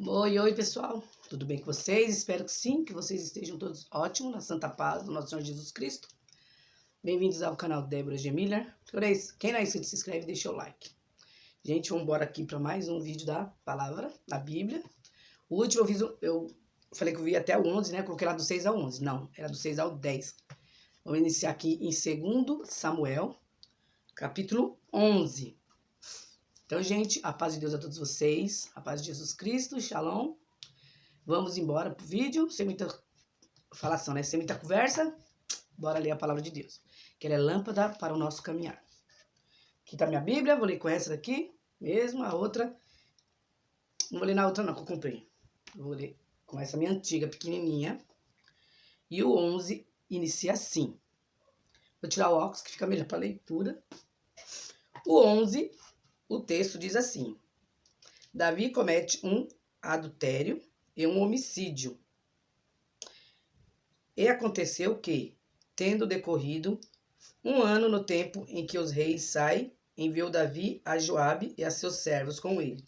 Oi, oi pessoal, tudo bem com vocês? Espero que sim, que vocês estejam todos ótimos, na santa paz do nosso Senhor Jesus Cristo. Bem-vindos ao canal Débora G. Miller. Quem não é inscrito, se inscreve e deixa o like. Gente, vamos embora aqui para mais um vídeo da palavra, da Bíblia. O último eu falei que eu vi até o 11, né? Coloquei lá do 6 ao 11. Não, era do 6 ao 10. Vamos iniciar aqui em 2 Samuel, capítulo 11. Então, gente, a paz de Deus a todos vocês, a paz de Jesus Cristo, shalom. Vamos embora pro vídeo, sem muita falação, né? Sem muita conversa, bora ler a palavra de Deus, que ela é lâmpada para o nosso caminhar. Aqui tá minha Bíblia, vou ler com essa daqui mesmo, a outra, não vou ler na outra não, que eu comprei. Vou ler com essa minha antiga, pequenininha. E o 11 inicia assim. Vou tirar o óculos, que fica melhor para leitura. O 11, o texto diz assim: Davi comete um adultério e um homicídio. E aconteceu que, tendo decorrido um ano no tempo em que os reis saem, enviou Davi a Joabe e a seus servos com ele,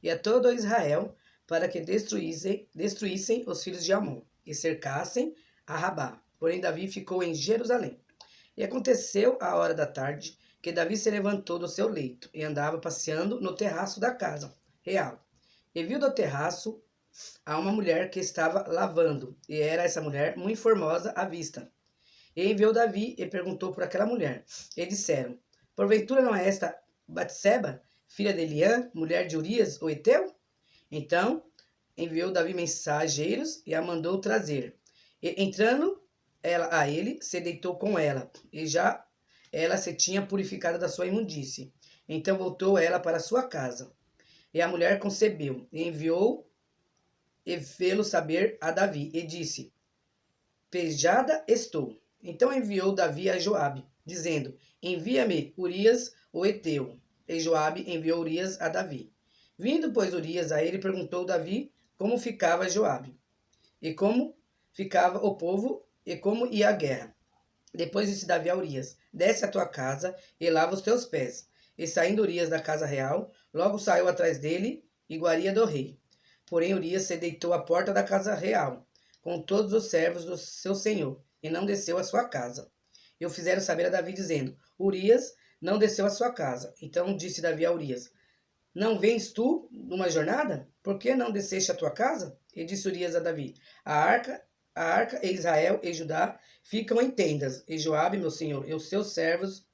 e a todo Israel, para que destruíssem os filhos de Amon, e cercassem a Rabá. Porém Davi ficou em Jerusalém. E aconteceu à hora da tarde, que Davi se levantou do seu leito, e andava passeando no terraço da casa real. E viu do terraço a uma mulher que estava lavando, e era essa mulher muito formosa à vista. E enviou Davi e perguntou por aquela mulher. E disseram: Porventura não é esta Batseba, filha de Eliã, mulher de Urias, o Eteu? Então enviou Davi mensageiros e a mandou trazer. E entrando ela a ele, se deitou com ela, e já ela se tinha purificado da sua imundície. Então voltou ela para sua casa. E a mulher concebeu, e enviou e fê-lo saber a Davi, e disse: Pejada estou. Então enviou Davi a Joabe, dizendo: Envia-me Urias o Eteu. E Joabe enviou Urias a Davi. Vindo, pois, Urias a ele, perguntou Davi como ficava Joabe, e como ficava o povo, e como ia a guerra. Depois disse Davi a Urias: Desce à tua casa e lava os teus pés. E saindo Urias da casa real, logo saiu atrás dele iguaria do rei. Porém Urias se deitou à porta da casa real, com todos os servos do seu senhor, e não desceu à sua casa. E o fizeram saber a Davi, dizendo: Urias não desceu à sua casa. Então disse Davi a Urias: Não vens tu numa jornada? Por que não desceste à tua casa? E disse Urias a Davi: A arca e Israel e Judá ficam em tendas, e Joabe, meu senhor, e os seus servos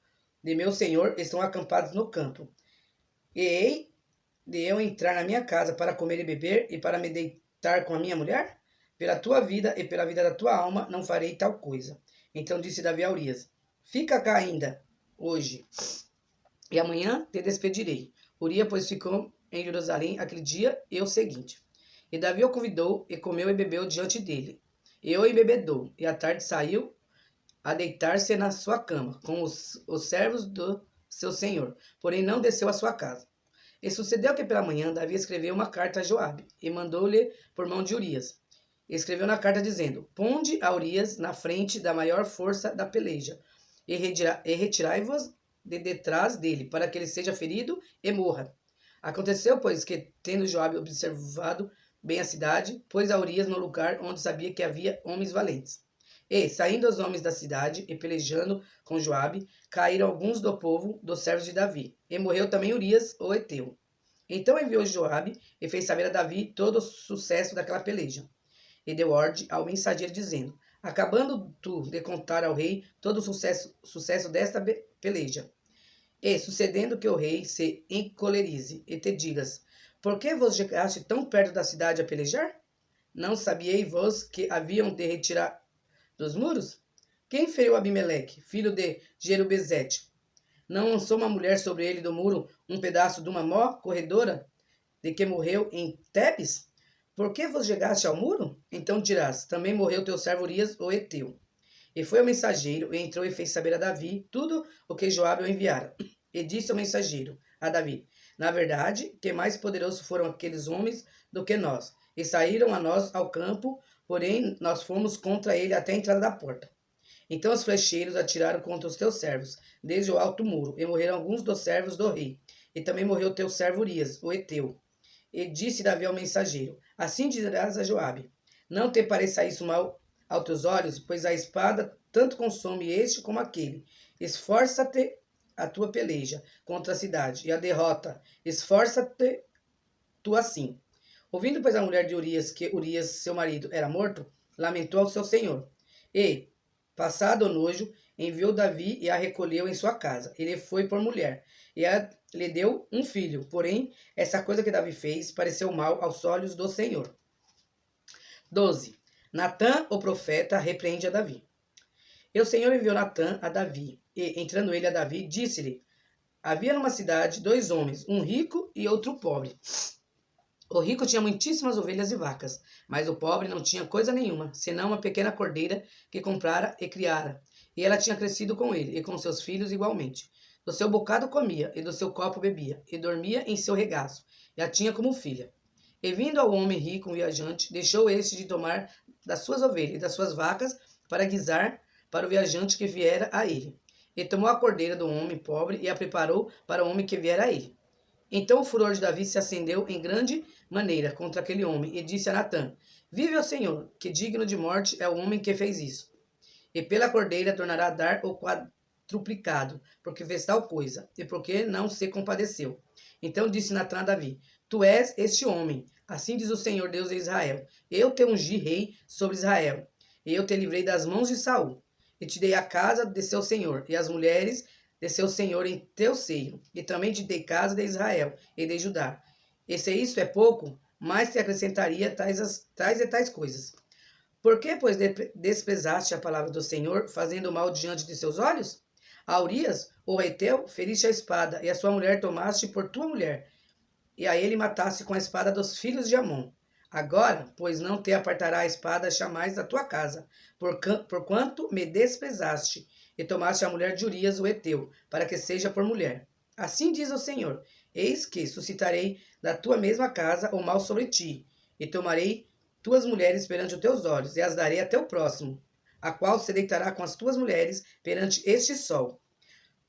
de meu senhor estão acampados no campo. E hei de eu entrar na minha casa para comer e beber, e para me deitar com a minha mulher? Pela tua vida e pela vida da tua alma não farei tal coisa. Então disse Davi a Urias: Fica cá ainda hoje, e amanhã te despedirei. Urias, pois, ficou em Jerusalém aquele dia e o seguinte. E Davi o convidou, e comeu e bebeu diante dele. E o embebedou, e à tarde saiu a deitar-se na sua cama, com os servos do seu senhor, porém não desceu à sua casa. E sucedeu que pela manhã Davi escreveu uma carta a Joabe, e mandou-lhe por mão de Urias. E escreveu na carta dizendo: Ponde a Urias na frente da maior força da peleja, e retirai-vos de detrás dele, para que ele seja ferido e morra. Aconteceu, pois, que, tendo Joabe observado bem a cidade, pôs a Urias no lugar onde sabia que havia homens valentes. E, saindo os homens da cidade, e pelejando com Joabe, caíram alguns do povo, dos servos de Davi. E morreu também Urias, o Eteu. Então enviou Joabe, e fez saber a Davi todo o sucesso daquela peleja. E deu ordem ao mensageiro, dizendo: Acabando tu de contar ao rei todo o sucesso desta peleja. E, sucedendo que o rei se encolerize, e te digas: Por que vos chegaste tão perto da cidade a pelejar? Não sabieis vós que haviam de retirar dos muros? Quem feriu Abimeleque, filho de Jerubezete? Não lançou uma mulher sobre ele do muro um pedaço de uma mó corredora, de que morreu em Tebes? Por que vos chegaste ao muro? Então dirás: Também morreu teu servo Urias, o Eteu. E foi o mensageiro, e entrou e fez saber a Davi tudo o que Joabe o enviara. E disse ao mensageiro, a Davi: Na verdade, que mais poderosos foram aqueles homens do que nós, e saíram a nós ao campo, porém nós fomos contra ele até a entrada da porta. Então os flecheiros atiraram contra os teus servos, desde o alto muro, e morreram alguns dos servos do rei. E também morreu teu servo Urias, o Eteu. E disse Davi ao mensageiro: Assim dirás a Joabe: Não te pareça isso mal aos teus olhos, pois a espada tanto consome este como aquele. Esforça-te a tua peleja contra a cidade, e a derrota. Esforça-te tu assim. Ouvindo, pois, a mulher de Urias que Urias, seu marido, era morto, lamentou ao seu senhor. E, passado o nojo, enviou Davi e a recolheu em sua casa. Ele foi por mulher, e lhe deu um filho. Porém, essa coisa que Davi fez pareceu mal aos olhos do Senhor. 12. Natã, o profeta, repreende a Davi. E o Senhor enviou Natã a Davi, e, entrando ele a Davi, disse-lhe: Havia numa cidade 2 homens, um rico e outro pobre. O rico tinha muitíssimas ovelhas e vacas, mas o pobre não tinha coisa nenhuma, senão uma pequena cordeira que comprara e criara. E ela tinha crescido com ele, e com seus filhos igualmente. Do seu bocado comia, e do seu copo bebia, e dormia em seu regaço, e a tinha como filha. E vindo ao homem rico, um viajante, deixou este de tomar das suas ovelhas e das suas vacas para guisar para o viajante que viera a ele. E tomou a cordeira do homem pobre e a preparou para o homem que viera a ele. Então o furor de Davi se acendeu em grande maneira contra aquele homem, e disse a Natã: Vive o Senhor, que digno de morte é o homem que fez isso. E pela cordeira tornará a dar o quadruplicado, porque fez tal coisa, e porque não se compadeceu. Então disse Natã a Davi: Tu és este homem, assim diz o Senhor Deus de Israel: Eu te ungi rei sobre Israel, e eu te livrei das mãos de Saul, e te dei a casa de seu senhor, e as mulheres de seu senhor em teu seio, e também te dei casa de Israel e de Judá. E se isso é pouco, mais te acrescentaria tais coisas. Por que, pois, desprezaste a palavra do Senhor, fazendo mal diante de seus olhos? A Urias, o Heteu, feriste a espada, e a sua mulher tomaste por tua mulher, e a ele mataste com a espada dos filhos de Amon. Agora, pois, não te apartará a espada jamais da tua casa, porquanto me desprezaste, e tomaste a mulher de Urias, o Heteu, para que seja por mulher. Assim diz o Senhor: Eis que suscitarei da tua mesma casa o mal sobre ti, e tomarei tuas mulheres perante os teus olhos, e as darei a teu próximo, a qual se deitará com as tuas mulheres perante este sol.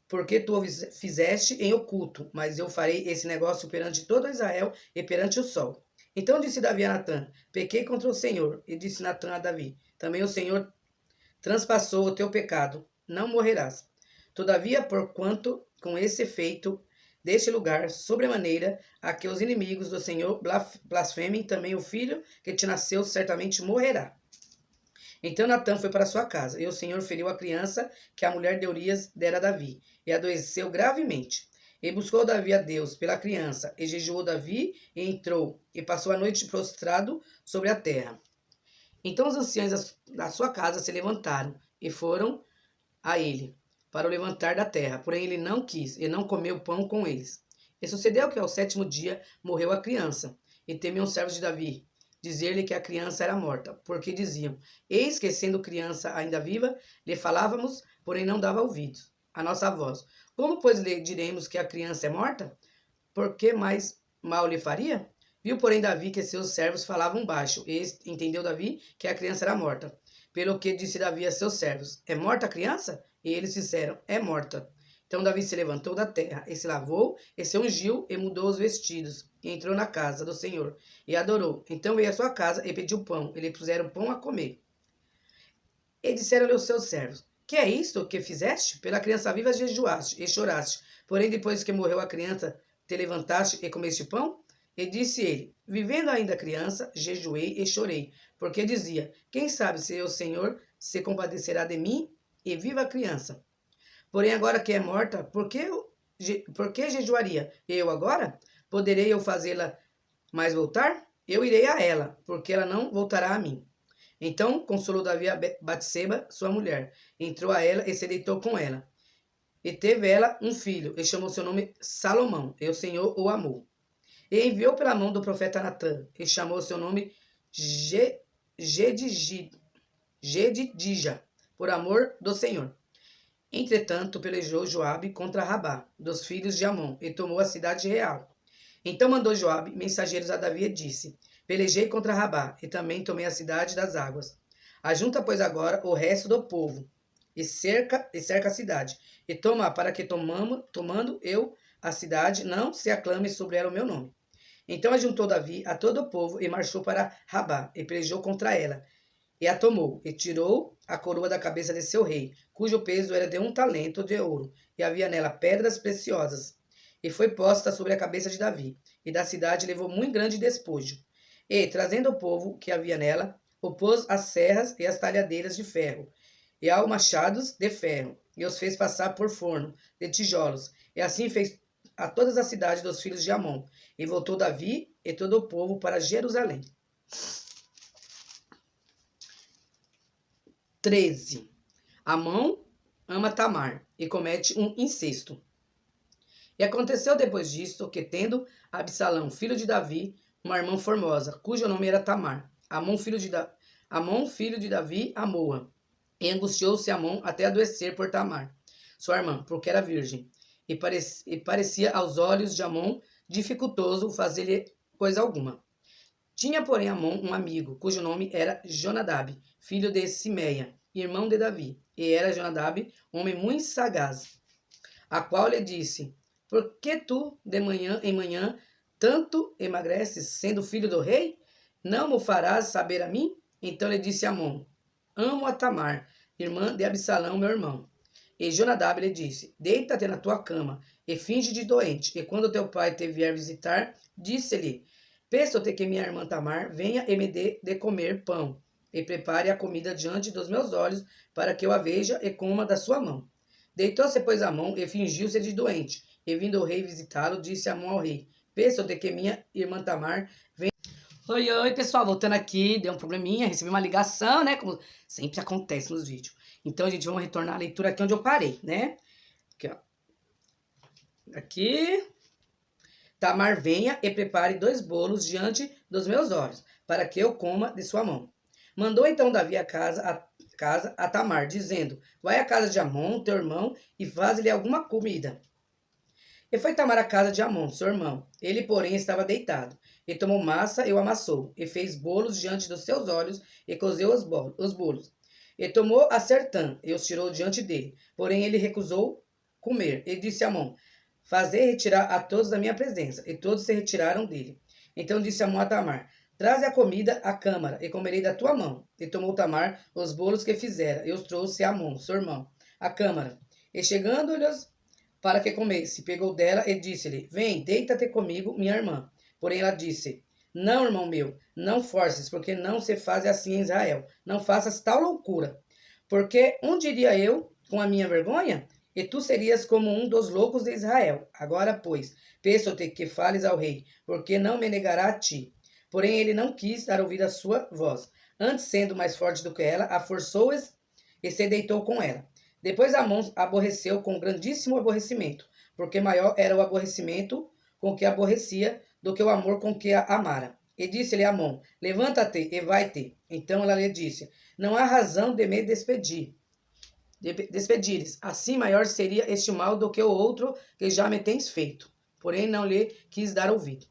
Porque tu o fizeste em oculto, mas eu farei esse negócio perante todo Israel e perante o sol. Então disse Davi a Natã: Pequei contra o Senhor. E disse Natã a Davi: Também o Senhor transpassou o teu pecado, não morrerás. Todavia, porquanto com esse efeito deste lugar, sobremaneira, a que os inimigos do Senhor blasfemem, também o filho que te nasceu certamente morrerá. Então Natã foi para sua casa, e o Senhor feriu a criança que a mulher de Urias dera a Davi, e adoeceu gravemente. E buscou Davi a Deus pela criança, e jejuou Davi, e entrou, e passou a noite prostrado sobre a terra. Então os anciãos da sua casa se levantaram, e foram a ele, para o levantar da terra. Porém ele não quis, e não comeu pão com eles. E sucedeu que ao 7º dia morreu a criança, e temiam os servos de Davi dizer-lhe que a criança era morta, porque diziam: Eis que, sendo criança ainda viva, lhe falávamos, porém não dava ouvidos à nossa voz. Como, pois, lhe diremos que a criança é morta? Por que mais mal lhe faria? Viu, porém, Davi que seus servos falavam baixo, e entendeu Davi que a criança era morta. Pelo que disse Davi a seus servos: É morta a criança? E eles disseram: É morta. Então Davi se levantou da terra, e se lavou, e se ungiu, e mudou os vestidos, e entrou na casa do Senhor, e adorou. Então veio à sua casa, e pediu pão, e lhe puseram pão a comer. E disseram-lhe os seus servos: Que é isto que fizeste? Pela criança viva jejuaste, e choraste. Porém, depois que morreu a criança, te levantaste e comeste pão? E disse ele: Vivendo ainda a criança, jejuei e chorei, porque dizia: Quem sabe se o Senhor se compadecerá de mim, e viva a criança. Porém, agora que é morta, por que jejuaria eu agora? Poderei eu fazê-la mais voltar? Eu irei a ela, porque ela não voltará a mim. Então consolou Davi a Batseba, sua mulher. Entrou a ela e se deitou com ela. E teve ela um filho, e chamou seu nome Salomão, e o Senhor o amou. E enviou pela mão do profeta Natã, e chamou seu nome Jedidija, por amor do Senhor. Entretanto, pelejou Joabe contra Rabá, dos filhos de Amon, e tomou a cidade real. Então mandou Joabe mensageiros a Davi e disse: Pelejei contra Rabá, e também tomei a cidade das águas. Ajunta, pois, agora o resto do povo, e cerca a cidade, e toma para que, tomando eu a cidade, não se aclame sobre ela o meu nome. Então ajuntou Davi a todo o povo e marchou para Rabá e pelejou contra ela. E a tomou, e tirou a coroa da cabeça de seu rei, cujo peso era de 1 talento de ouro, e havia nela pedras preciosas. E foi posta sobre a cabeça de Davi, e da cidade levou muito grande despojo. E, trazendo o povo que havia nela, opôs as serras e as talhadeiras de ferro, e aos machados de ferro, e os fez passar por forno de tijolos, e assim fez a todas as cidades dos filhos de Amon. E voltou Davi e todo o povo para Jerusalém. 13. Amon ama Tamar e comete um incesto. E aconteceu depois disto que, tendo Absalão, filho de Davi, uma irmã formosa, cujo nome era Tamar, Amon, filho de Davi, amou-a. E angustiou-se Amon até adoecer por Tamar, sua irmã, porque era virgem. E parecia aos olhos de Amon dificultoso fazer-lhe coisa alguma. Tinha, porém, Amon um amigo, cujo nome era Jonadab, filho de Simeia, irmão de Davi. E era Jonadab homem muito sagaz, a qual lhe disse: Por que tu, de manhã em manhã, tanto emagreces, sendo filho do rei? Não mo farás saber a mim? Então lhe disse Amon: Amo a Tamar, irmã de Absalão, meu irmão. E Jonadab lhe disse: Deita-te na tua cama e finge de doente. E quando teu pai te vier visitar, disse-lhe: Peço-te que minha irmã Tamar venha e me dê de comer pão, e prepare a comida diante dos meus olhos, para que eu a veja e coma da sua mão. Deitou-se, pois, Amon e fingiu-se de doente. E vindo o rei visitá-lo, disse Amon ao rei: Peço-te que minha irmã Tamar venha. Oi, pessoal, voltando aqui, deu um probleminha, recebi uma ligação, né, como sempre acontece nos vídeos. Então, gente, vamos retornar a leitura aqui onde eu parei, né? Aqui, ó. Aqui. Tamar venha e prepare 2 bolos diante dos meus olhos, para que eu coma de sua mão. Mandou então Davi a casa a Tamar, dizendo: Vai à casa de Amon, teu irmão, e faz-lhe alguma comida. E foi Tamar à casa de Amon, seu irmão. Ele, porém, estava deitado. E tomou massa e o amassou, e fez bolos diante dos seus olhos, e cozeu os bolos. E tomou a sertã, e os tirou diante dele. Porém, ele recusou comer, e disse a Amon: Fazei retirar a todos da minha presença. E todos se retiraram dele. Então disse Amon a Tamar: Traze a comida à câmara, e comerei da tua mão. E tomou Tamar os bolos que fizera, e os trouxe a Amon, seu irmão, à câmara. E chegando-lhes para que comesse, pegou dela e disse-lhe: Vem, deita-te comigo, minha irmã. Porém ela disse: Não, irmão meu, não forces, porque não se faz assim em Israel. Não faças tal loucura. Porque onde iria eu com a minha vergonha? E tu serias como um dos loucos de Israel. Agora, pois, peço-te que fales ao rei, porque não me negará a ti. Porém, ele não quis dar ouvido à sua voz. Antes, sendo mais forte do que ela, a forçou e se deitou com ela. Depois Amon aborreceu com grandíssimo aborrecimento, porque maior era o aborrecimento com que aborrecia do que o amor com que a amara. E disse-lhe Amon: Levanta-te e vai-te. Então ela lhe disse: Não há razão de me despedires. Assim maior seria este mal do que o outro que já me tens feito. Porém não lhe quis dar ouvido.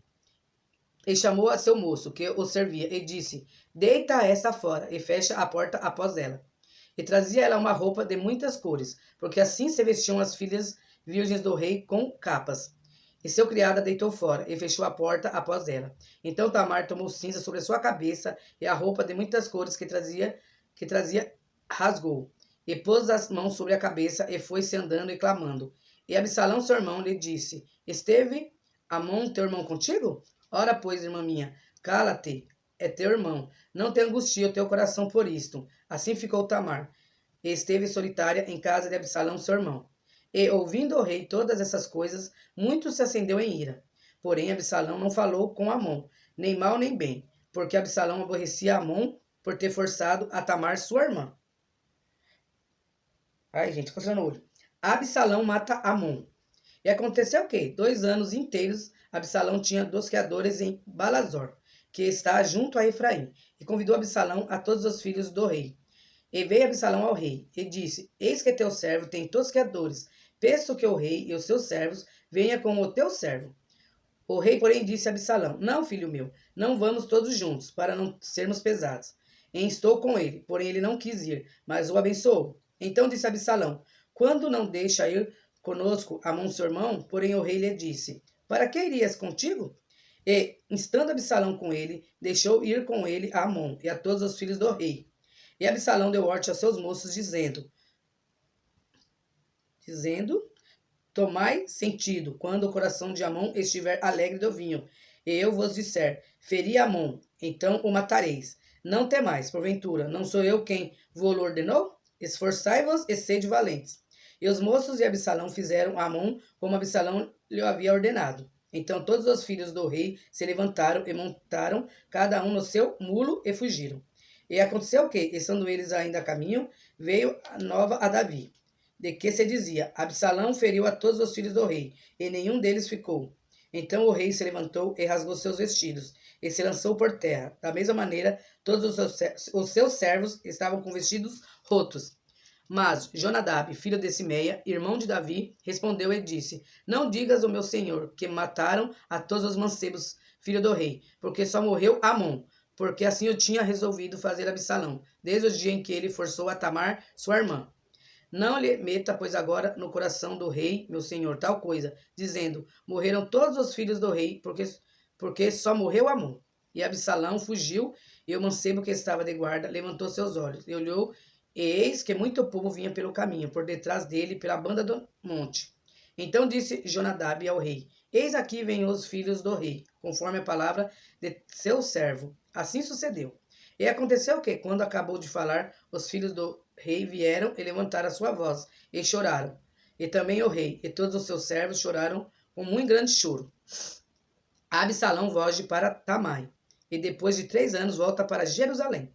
E chamou a seu moço, que o servia, e disse: Deita esta fora, e fecha a porta após ela. E trazia ela uma roupa de muitas cores, porque assim se vestiam as filhas virgens do rei com capas. E seu criado a deitou fora, e fechou a porta após ela. Então Tamar tomou cinza sobre a sua cabeça, e a roupa de muitas cores que trazia rasgou. E pôs as mãos sobre a cabeça, e foi-se andando e clamando. E Absalão, seu irmão, lhe disse: Esteve Amon, teu irmão, contigo? Ora, pois, irmã minha, cala-te, é teu irmão. Não te angustie o teu coração por isto. Assim ficou Tamar, e esteve solitária em casa de Absalão, seu irmão. E, ouvindo o rei todas essas coisas, muito se acendeu em ira. Porém, Absalão não falou com Amon, nem mal nem bem, porque Absalão aborrecia Amon por ter forçado a Tamar, sua irmã. Ai, gente, coçando o olho. Absalão mata Amon. E aconteceu que, 2 anos inteiros, Absalão tinha 2 criadores em Balazor, que está junto a Efraim, e convidou Absalão a todos os filhos do rei. E veio Absalão ao rei, e disse: Eis que teu servo tem tosqueadores. Peço que o rei e os seus servos venham com o teu servo. O rei, porém, disse a Absalão: Não, filho meu, não vamos todos juntos, para não sermos pesados. E estou com ele, porém ele não quis ir, mas o abençoou. Então disse Absalão: Quando não deixa ir conosco Amon, seu irmão? Porém o rei lhe disse: Para que irias contigo? E, estando Absalão com ele, deixou ir com ele a Amon e a todos os filhos do rei. E Absalão deu ordem aos seus moços, dizendo, tomai sentido, quando o coração de Amon estiver alegre do vinho, e eu vos disser, feri Amon, então o matareis. Não temais, porventura, não sou eu quem vos ordenou? Esforçai-vos e sede valentes. E os moços de Absalão fizeram a Amon como Absalão lhe havia ordenado. Então todos os filhos do rei se levantaram e montaram, cada um no seu mulo, e fugiram. E aconteceu que, estando eles ainda a caminho, veio a nova a Davi, de que se dizia, Absalão feriu a todos os filhos do rei, e nenhum deles ficou. Então o rei se levantou e rasgou seus vestidos, e se lançou por terra. Da mesma maneira, todos os seus servos estavam com vestidos rotos. Mas Jonadab, filho de Simeia, irmão de Davi, respondeu e disse, não digas ao meu senhor que mataram a todos os mancebos, filho do rei, porque só morreu Amon, porque assim eu tinha resolvido fazer Absalão, desde o dia em que ele forçou a Tamar, sua irmã. Não lhe meta, pois, agora no coração do rei, meu senhor, tal coisa, dizendo, morreram todos os filhos do rei, porque só morreu Amon. E Absalão fugiu, e o mancebo que estava de guarda levantou seus olhos, e olhou, e eis que muito povo vinha pelo caminho, por detrás dele, pela banda do monte. Então disse Jonadab ao rei, eis aqui vêm os filhos do rei, conforme a palavra de seu servo. Assim sucedeu. E aconteceu que, quando acabou de falar, os filhos do rei vieram e levantaram a sua voz, e choraram. E também o rei e todos os seus servos choraram com muito grande choro. Absalão foge para Tamai, e depois de 3 anos volta para Jerusalém.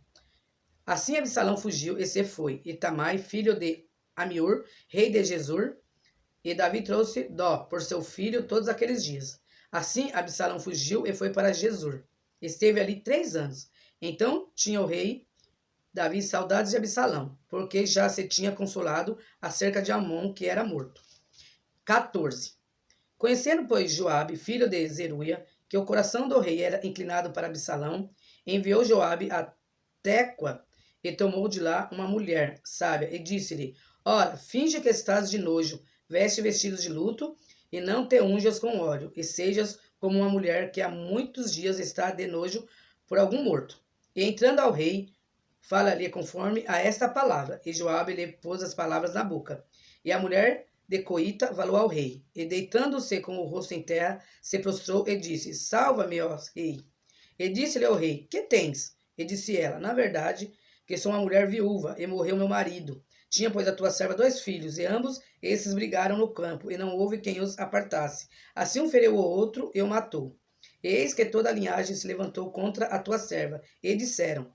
Assim Absalão fugiu e se foi, e Tamai, filho de Amiur, rei de Gesur, e Davi trouxe dó por seu filho todos aqueles dias. Assim Absalão fugiu e foi para Gesur. Esteve ali 3 anos. Então tinha o rei Davi saudades de Absalão, porque já se tinha consolado acerca de Amon, que era morto. 14. Conhecendo, pois, Joabe, filho de Zeruia, que o coração do rei era inclinado para Absalão, enviou Joabe a Tecoa e tomou de lá uma mulher sábia e disse-lhe, ora, finge que estás de nojo, veste vestidos de luto e não te unjas com óleo, e sejas como uma mulher que há muitos dias está de nojo por algum morto. E entrando ao rei, fala-lhe conforme a esta palavra. E Joabe lhe pôs as palavras na boca. E a mulher de Coita falou ao rei. E deitando-se com o rosto em terra, se prostrou e disse, salva-me, ó rei. E disse-lhe ao rei, que tens? E disse ela, na verdade, que sou uma mulher viúva, e morreu meu marido. Tinha, pois, a tua serva 2 filhos, e ambos esses brigaram no campo, e não houve quem os apartasse. Assim um feriu o outro e o matou. Eis que toda a linhagem se levantou contra a tua serva, e disseram,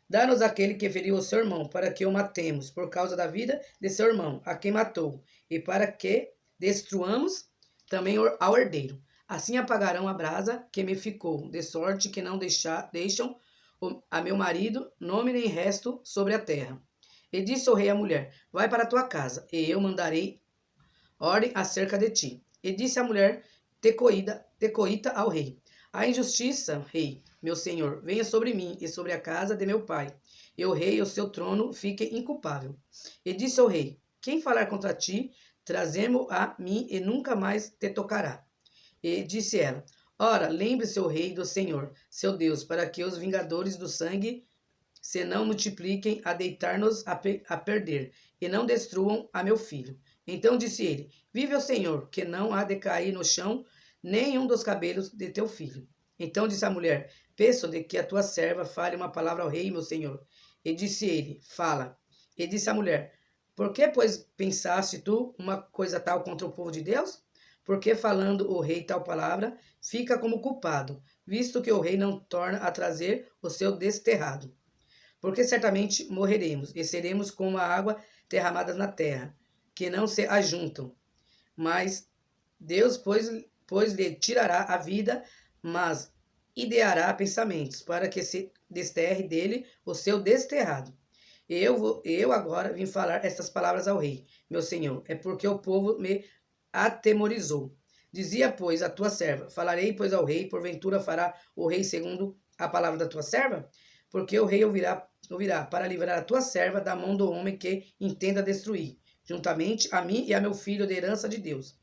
dá-nos aquele que feriu o seu irmão, para que o matemos, por causa da vida de seu irmão, a quem matou, e para que destruamos também ao herdeiro. Assim apagarão a brasa que me ficou, de sorte que não deixam a meu marido nome nem resto sobre a terra. E disse o rei à mulher, vai para a tua casa, e eu mandarei ordem acerca de ti. E disse a mulher Tecoita ao rei, a injustiça, rei, meu senhor, venha sobre mim e sobre a casa de meu pai, e o rei e o seu trono fiquem inculpável. E disse ao rei, quem falar contra ti, trazemo a mim e nunca mais te tocará. E disse ela, ora, lembre-se o rei do Senhor, seu Deus, para que os vingadores do sangue se não multipliquem a deitar-nos a perder, e não destruam a meu filho. Então disse ele, vive o Senhor, que não há de cair no chão nenhum dos cabelos de teu filho. Então disse a mulher, peço de que a tua serva fale uma palavra ao rei, meu senhor. E disse ele, fala. E disse a mulher, por que, pois, pensaste tu uma coisa tal contra o povo de Deus? Porque falando o rei tal palavra, fica como culpado, visto que o rei não torna a trazer o seu desterrado. Porque certamente morreremos, e seremos como a água derramada na terra, que não se ajuntam. Mas Deus, pois lhe tirará a vida, mas ideará pensamentos, para que se desterre dele o seu desterrado. Eu agora vim falar estas palavras ao rei, meu senhor, é porque o povo me atemorizou. Dizia, pois, a tua serva, falarei, pois, ao rei, porventura fará o rei segundo a palavra da tua serva? Porque o rei ouvirá para livrar a tua serva da mão do homem que intenda destruir, juntamente a mim e a meu filho de herança de Deus.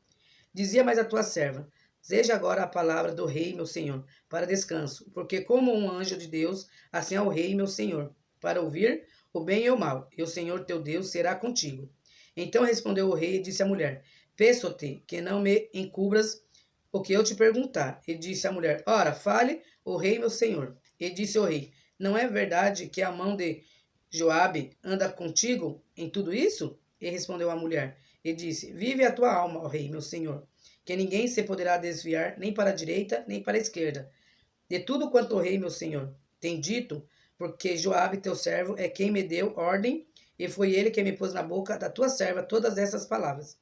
Dizia mais a tua serva, seja agora a palavra do rei, meu senhor, para descanso, porque como um anjo de Deus, assim é o rei, meu senhor, para ouvir o bem e o mal, e o Senhor teu Deus será contigo. Então respondeu o rei e disse à mulher, peço-te que não me encubras o que eu te perguntar. E disse a mulher, ora, fale o rei, meu senhor. E disse o rei, não é verdade que a mão de Joabe anda contigo em tudo isso? E respondeu a mulher, e disse, vive a tua alma, ó rei, meu senhor, que ninguém se poderá desviar nem para a direita, nem para a esquerda, de tudo quanto o rei, meu senhor, tem dito, porque Joabe, teu servo, é quem me deu ordem, e foi ele que me pôs na boca da tua serva todas essas palavras,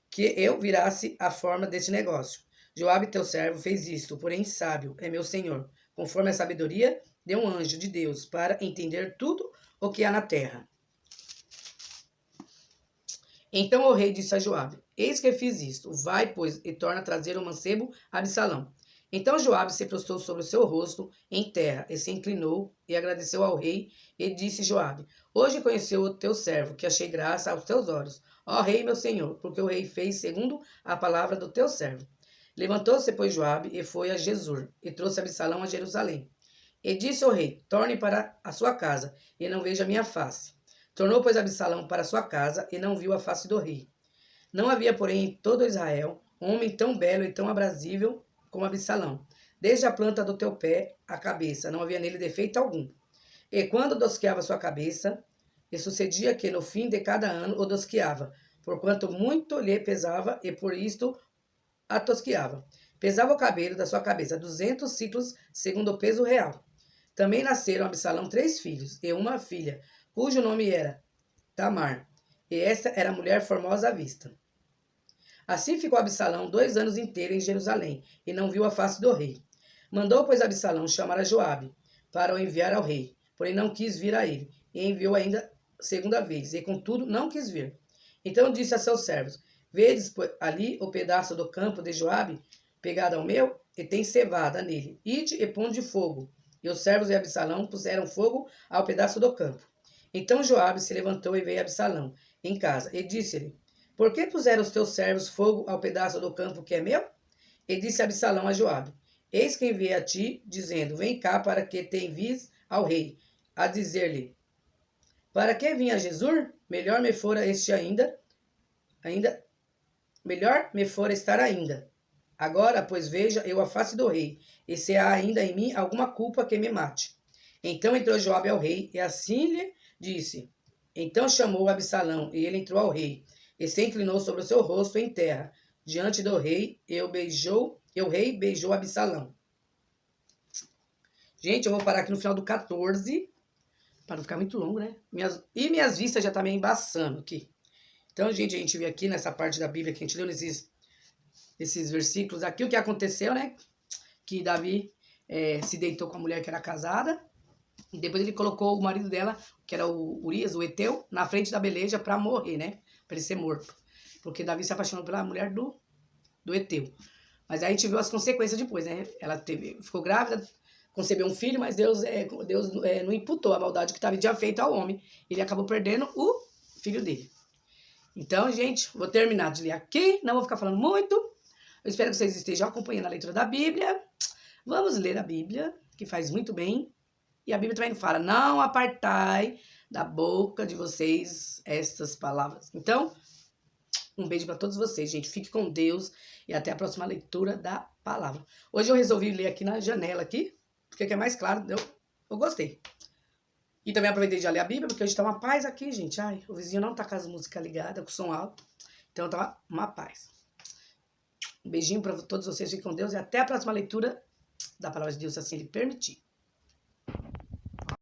que eu virasse a forma deste negócio. Joabe, teu servo, fez isto, porém sábio é meu senhor, conforme a sabedoria de um anjo de Deus, para entender tudo o que há na terra. Então o rei disse a Joabe, eis que fiz isto, vai, pois, e torna a trazer o mancebo a Absalão. Então Joabe se prostrou sobre o seu rosto em terra, e se inclinou, e agradeceu ao rei, e disse Joabe, hoje conheceu o teu servo, que achei graça aos teus olhos, ó rei meu senhor, porque o rei fez segundo a palavra do teu servo. Levantou-se, pois, Joabe, e foi a Jesur, e trouxe Absalão a Jerusalém. E disse ao rei, torne para a sua casa, e não veja minha face. Tornou, pois, Absalão para sua casa, e não viu a face do rei. Não havia, porém, em todo Israel, um homem tão belo e tão aprazível como Absalão. Desde a planta do teu pé à cabeça, não havia nele defeito algum. E quando dosqueava sua cabeça, e sucedia que no fim de cada ano o dosqueava, porquanto muito lhe pesava, e por isto a tosqueava. Pesava o cabelo da sua cabeça 200 ciclos, segundo o peso real. Também nasceram a Absalão 3 filhos, e uma filha, cujo nome era Tamar, e esta era mulher formosa à vista. Assim ficou Absalão 2 anos inteiros em Jerusalém, e não viu a face do rei. Mandou, pois, Absalão chamar a Joabe, para o enviar ao rei, porém não quis vir a ele, e enviou ainda segunda vez, e contudo não quis vir. Então disse a seus servos, vedes ali o pedaço do campo de Joabe, pegado ao meu, e tem cevada nele, ide e ponde fogo. E os servos de Absalão puseram fogo ao pedaço do campo. Então Joabe se levantou e veio a Absalão em casa, e disse-lhe, por que puseram os teus servos fogo ao pedaço do campo que é meu? E disse Absalão a Joabe, eis que enviei a ti, dizendo, vem cá para que te envies ao rei, a dizer-lhe, para que vim a Jesur? Melhor me fora melhor me fora estar ainda. Agora, pois veja eu a face do rei, e se há ainda em mim alguma culpa que me mate. Então entrou Joabe ao rei, e assim lhe disse. Então chamou Absalão, e ele entrou ao rei, e se inclinou sobre o seu rosto em terra, diante do rei, e o rei beijou Absalão. Gente, eu vou parar aqui no final do 14, para não ficar muito longo, né? Minhas vistas já tá meio embaçando aqui. Então, gente, a gente vê aqui nessa parte da Bíblia que a gente leu nesses versículos aqui, o que aconteceu, né? Que Davi se deitou com a mulher que era casada, e depois ele colocou o marido dela, que era o Urias, o Eteu, na frente da peleja para morrer, né? Para ele ser morto. Porque Davi se apaixonou pela mulher do Eteu. Mas aí a gente viu as consequências depois, né? Ela ficou grávida, concebeu um filho, mas Deus não imputou a maldade que Davi tinha feito ao homem. Ele acabou perdendo o filho dele. Então, gente, vou terminar de ler aqui, não vou ficar falando muito. Eu espero que vocês estejam acompanhando a leitura da Bíblia. Vamos ler a Bíblia, que faz muito bem. E a Bíblia também fala, não apartai da boca de vocês estas palavras. Então, um beijo para todos vocês, gente. Fique com Deus e até a próxima leitura da palavra. Hoje eu resolvi ler aqui na janela, aqui, porque é mais claro, eu gostei. E também aproveitei de ler a Bíblia, porque hoje tá uma paz aqui, gente. Ai, o vizinho não tá com as músicas ligadas, com o som alto. Então tá uma paz. Um beijinho para todos vocês, fiquem com Deus e até a próxima leitura da palavra de Deus, se assim Ele permitir.